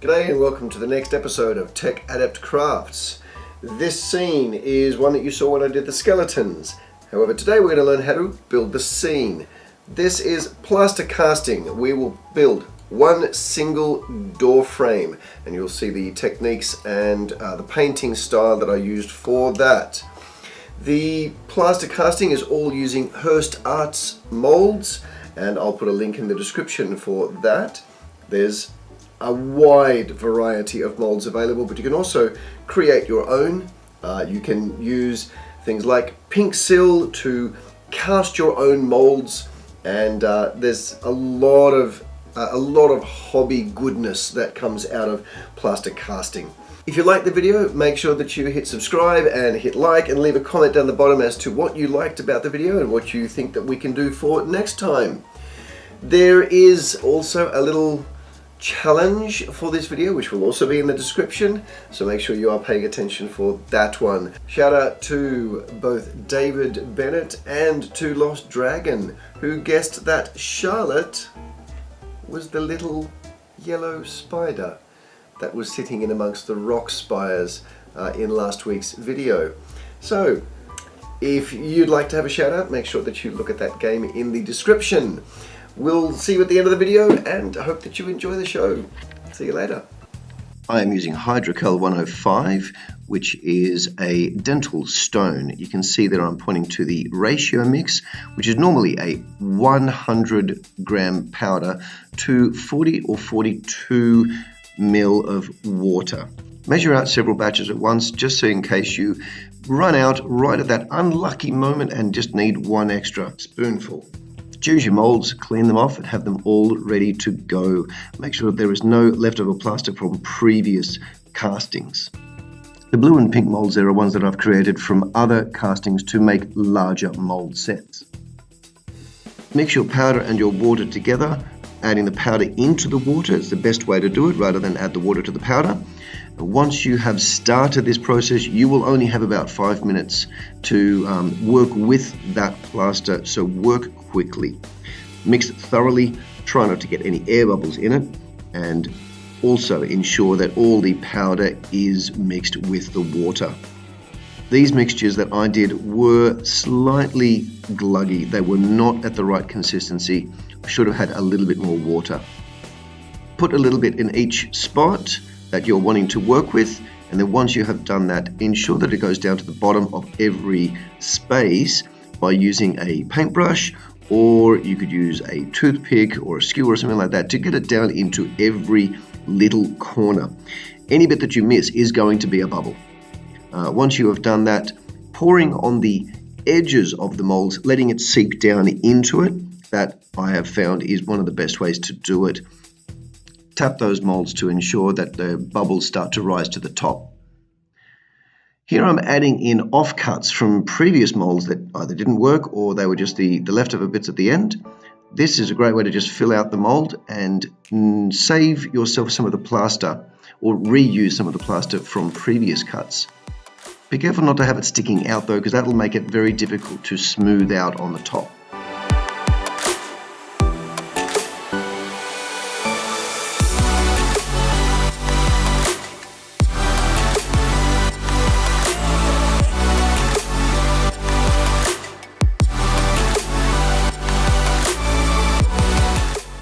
G'day and welcome to the next episode of Tech Adept Crafts. This scene is one that you saw when I did the skeletons. However, today we're going to learn how to build the scene. This is plaster casting. We will build one single door frame and you'll see the techniques and the painting style that I used for that. The plaster casting is all using Hirst Arts molds and I'll put a link in the description for that. There's a wide variety of molds available, but you can also create your own. You can use things like pink sil to cast your own molds, and there's a lot of hobby goodness that comes out of plaster casting. If you like the video, make sure that you hit subscribe and hit like and leave a comment down the bottom as to what you liked about the video and what you think that we can do for next time. There is also a little challenge for this video which will also be in the description, so make sure you are paying attention for that one. Shout out to both David Bennett and to Lost Dragon, who guessed that Scarlet was the little yellow spider that was sitting in amongst the rock spires in last week's video. So if you'd like to have a shout out, make sure that you look at that game in the description. We'll see you at the end of the video and I hope that you enjoy the show. See you later. I am using Hydrocal 105, which is a dental stone. You can see that I'm pointing to the ratio mix, which is normally a 100 gram powder to 40 or 42 ml of water. Measure out several batches at once, just so in case you run out right at that unlucky moment and just need one extra spoonful. Choose your molds, clean them off and have them all ready to go. Make sure that there is no leftover plaster from previous castings. The blue and pink molds there are ones that I've created from other castings to make larger mold sets. Mix your powder and your water together. Adding the powder into the water is the best way to do it rather than add the water to the powder. Once you have started this process, you will only have about 5 minutes to work with that plaster, so work quickly. Mix it thoroughly, try not to get any air bubbles in it, and also ensure that all the powder is mixed with the water. These mixtures that I did were slightly gluggy. They were not at the right consistency. Should have had a little bit more water. Put a little bit in each spot that you're wanting to work with, and then once you have done that, ensure that it goes down to the bottom of every space by using a paintbrush, or you could use a toothpick or a skewer or something like that to get it down into every little corner. Any bit that you miss is going to be a bubble. Once you have done that, pouring on the edges of the molds, letting it seep down into it, that I have found is one of the best ways to do it. Tap those molds to ensure that the bubbles start to rise to the top. Here I'm adding in offcuts from previous molds that either didn't work or they were just the leftover bits at the end. This is a great way to just fill out the mold and save yourself some of the plaster or reuse some of the plaster from previous cuts. Be careful not to have it sticking out though, because that will make it very difficult to smooth out on the top.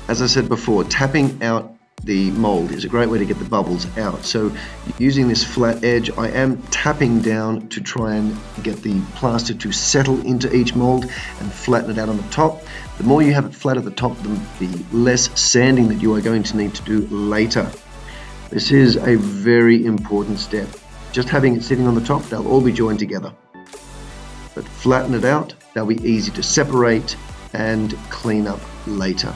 As I said before, tapping out the mold is a great way to get the bubbles out. So using this flat edge, I am tapping down to try and get the plaster to settle into each mold and flatten it out on the top. The more you have it flat at the top, the less sanding that you are going to need to do later. This is a very important step. Just having it sitting on the top, they'll all be joined together. But flatten it out, they'll be easy to separate and clean up later.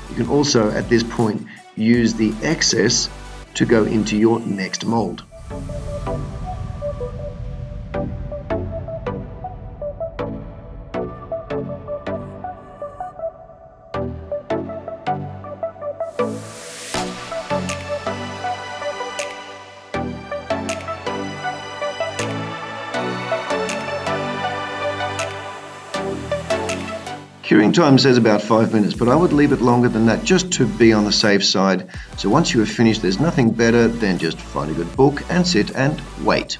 You can also, at this point, use the excess to go into your next mold. Curing time says about 5 minutes, but I would leave it longer than that just to be on the safe side. So once you have finished, there's nothing better than just find a good book and sit and wait.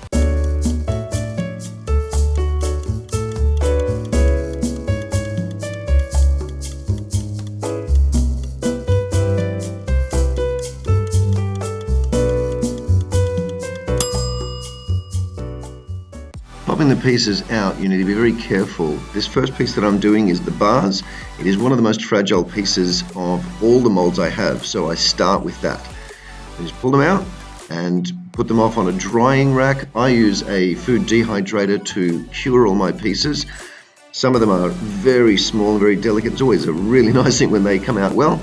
Popping the pieces out, you need to be very careful. This first piece that I'm doing is the bars. It is one of the most fragile pieces of all the molds I have, so I start with that. I just pull them out and put them off on a drying rack. I use a food dehydrator to cure all my pieces. Some of them are very small and very delicate. It's always a really nice thing when they come out well.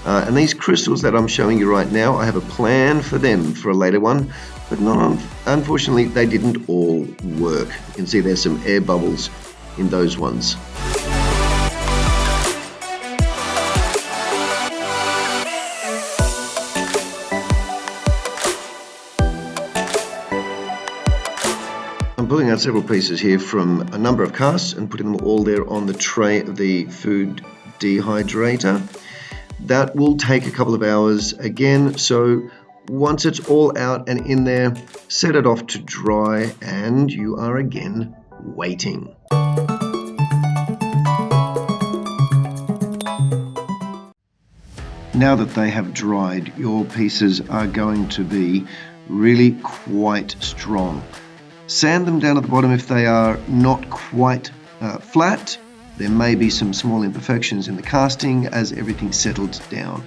And these crystals that I'm showing you right now, I have a plan for them for a later one, but unfortunately they didn't all work. You can see there's some air bubbles in those ones. I'm pulling out several pieces here from a number of casts and putting them all there on the tray of the food dehydrator. That will take a couple of hours again, so once it's all out and in there, set it off to dry and you are again waiting. Now that they have dried, your pieces are going to be really quite strong. Sand them down at the bottom if they are not quite flat. There may be some small imperfections in the casting as everything settles down.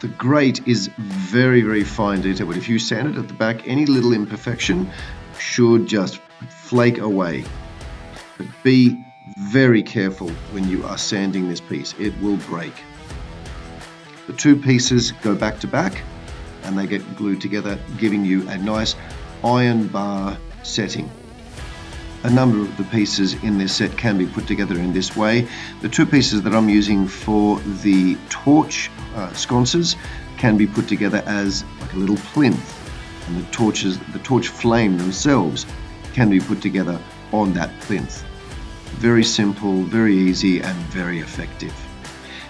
The grate is very, very fine detail, but if you sand it at the back, any little imperfection should just flake away. But be very careful when you are sanding this piece, it will break. The two pieces go back to back and they get glued together, giving you a nice iron bar setting. A number of the pieces in this set can be put together in this way. The two pieces that I'm using for the torch sconces can be put together as like a little plinth, and the torch flame themselves can be put together on that plinth. Very simple, very easy, and very effective.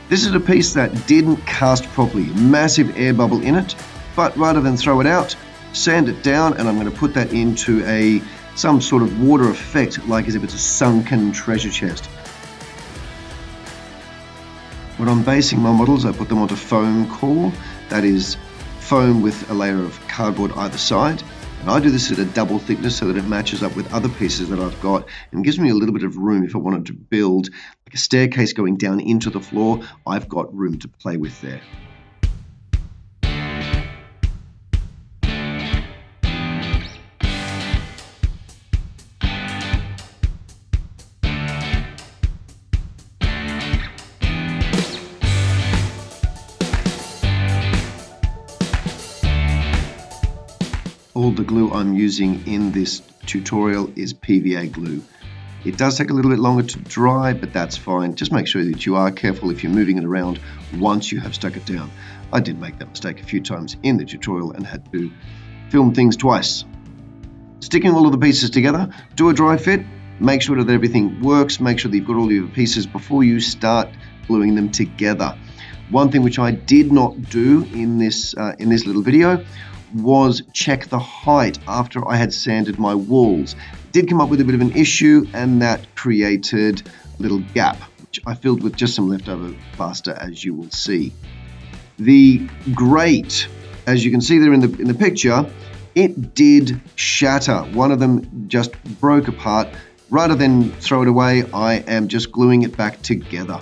This is a piece that didn't cast properly, massive air bubble in it, but rather than throw it out, sand it down, and I'm going to put that into some sort of water effect, like as if it's a sunken treasure chest. When I'm basing my models, I put them onto foam core, that is foam with a layer of cardboard either side. And I do this at a double thickness so that it matches up with other pieces that I've got and gives me a little bit of room if I wanted to build like a staircase going down into the floor. I've got room to play with there. All the glue I'm using in this tutorial is PVA glue. It does take a little bit longer to dry, but that's fine. Just make sure that you are careful if you're moving it around once you have stuck it down. I did make that mistake a few times in the tutorial and had to film things twice. Sticking all of the pieces together, do a dry fit, make sure that everything works, make sure that you've got all your pieces before you start gluing them together. One thing which I did not do in this little video was check the height after I had sanded my walls. Did come up with a bit of an issue, and that created a little gap, which I filled with just some leftover plaster, as you will see. The grate, as you can see there in the picture, it did shatter. One of them just broke apart. Rather than throw it away, I am just gluing it back together.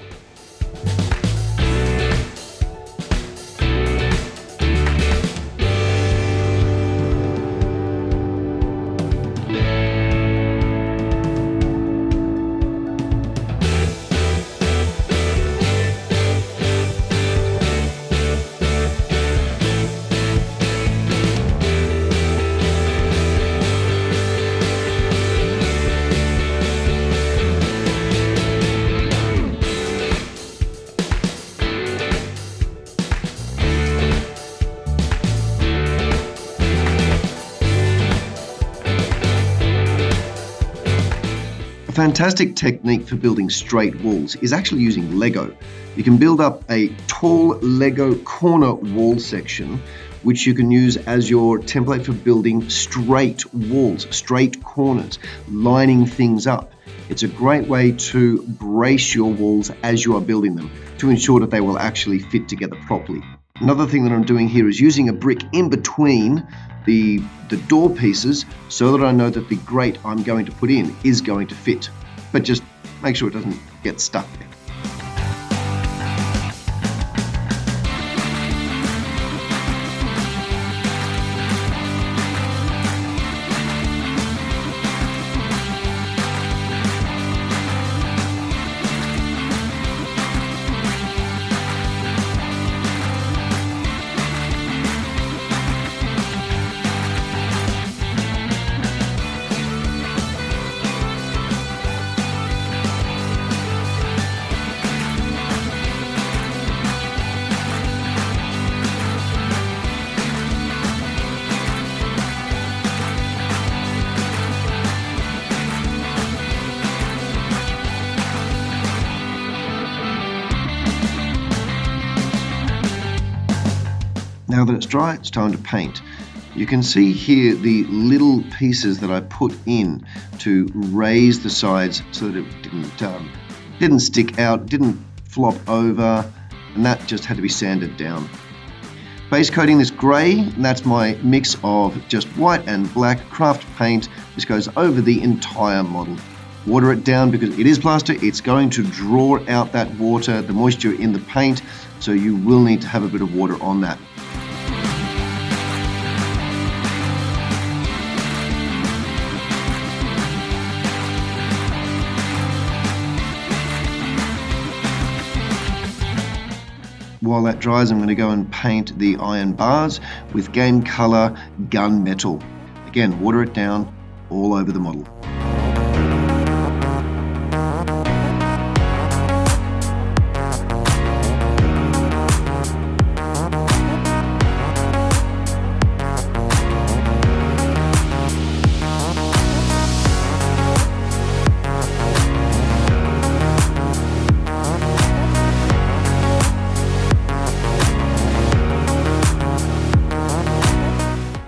fantastic technique for building straight walls is actually using Lego. You can build up a tall Lego corner wall section, which you can use as your template for building straight walls, straight corners, lining things up. It's a great way to brace your walls as you are building them to ensure that they will actually fit together properly. Another thing that I'm doing here is using a brick in between the door pieces so that I know that the grate I'm going to put in is going to fit. But just make sure it doesn't get stuck there. Now that it's dry, it's time to paint. You can see here the little pieces that I put in to raise the sides so that it didn't stick out, didn't flop over, and that just had to be sanded down. Base coating this grey, and that's my mix of just white and black craft paint. This goes over the entire model. Water it down because it is plaster. It's going to draw out that water, the moisture in the paint, so you will need to have a bit of water on that. While that dries, I'm going to go and paint the iron bars with game color Gunmetal. Again, water it down all over the model.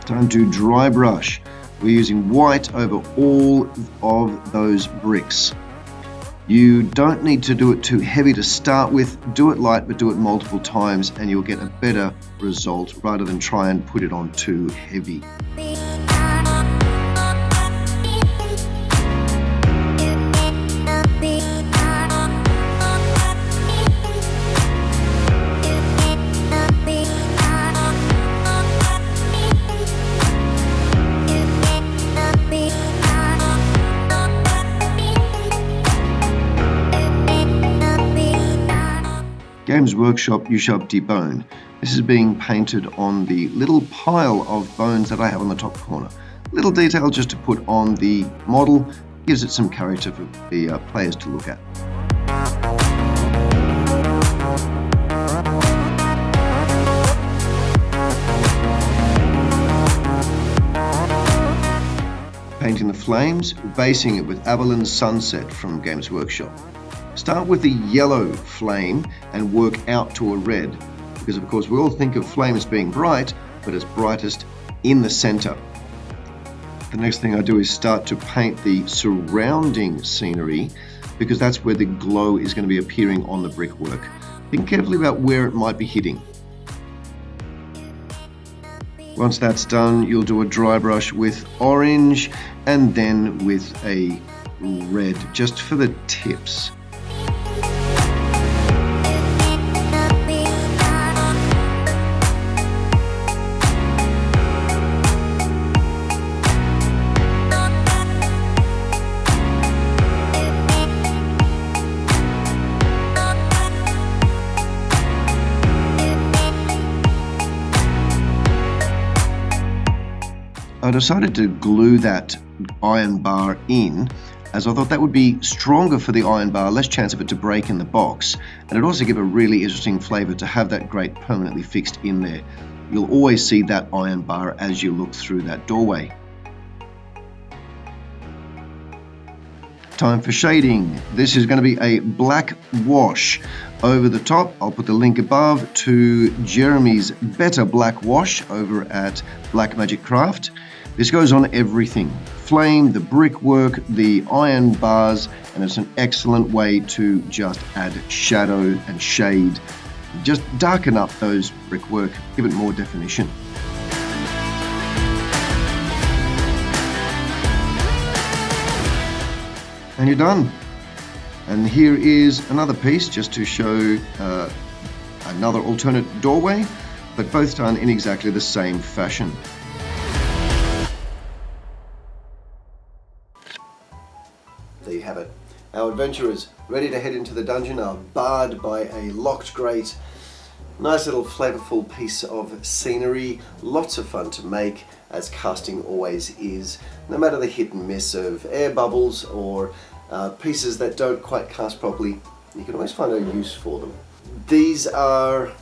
Time to dry brush. We're using white over all of those bricks. You don't need to do it too heavy to start with. Do it light, but do it multiple times and you'll get a better result rather than try and put it on too heavy. Games Workshop You Shall Debone. This is being painted on the little pile of bones that I have on the top corner. Little detail just to put on the model, gives it some character for the players to look at. Painting the flames, basing it with Averland's Sunset from Games Workshop. Start with the yellow flame and work out to a red, because of course we all think of flames being bright, but it's brightest in the center. The next thing I do is start to paint the surrounding scenery, because that's where the glow is going to be appearing on the brickwork. Think carefully about where it might be hitting. Once that's done, you'll do a dry brush with orange and then with a red just for the tips. I decided to glue that iron bar in, as I thought that would be stronger for the iron bar, less chance of it to break in the box, and it'd also give a really interesting flavour to have that grate permanently fixed in there. You'll always see that iron bar as you look through that doorway. Time for shading. This is going to be a black wash. Over the top, I'll put the link above to Jeremy's Better Black Wash over at Black Magic Craft. This goes on everything. Flame, the brickwork, the iron bars, and it's an excellent way to just add shadow and shade. Just darken up those brickwork, give it more definition. And you're done. And here is another piece just to show another alternate doorway, but both done in exactly the same fashion. There you have it. Our adventurers ready to head into the dungeon are barred by a locked grate. Nice little flavourful piece of scenery, lots of fun to make, as casting always is, no matter the hit and miss of air bubbles or pieces that don't quite cast properly, you can always find a use for them. These are,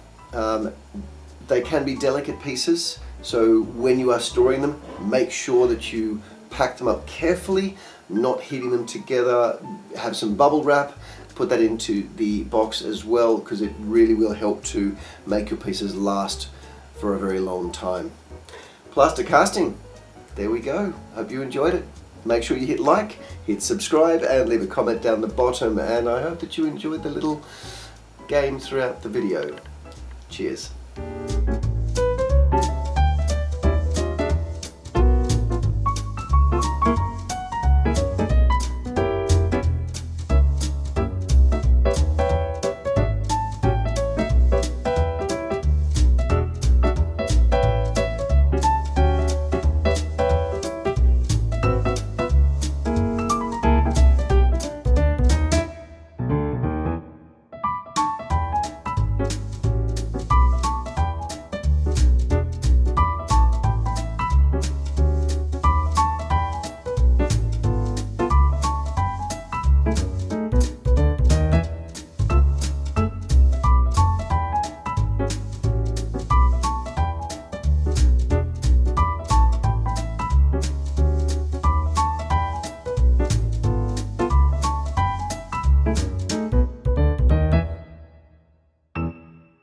they can be delicate pieces, so when you are storing them, make sure that you pack them up carefully, not hitting them together. Have some bubble wrap, put that into the box as well, because it really will help to make your pieces last for a very long time. Plaster casting, there we go. Hope you enjoyed it. Make sure you hit like, hit subscribe, and leave a comment down the bottom, and I hope that you enjoyed the little game throughout the video. Cheers.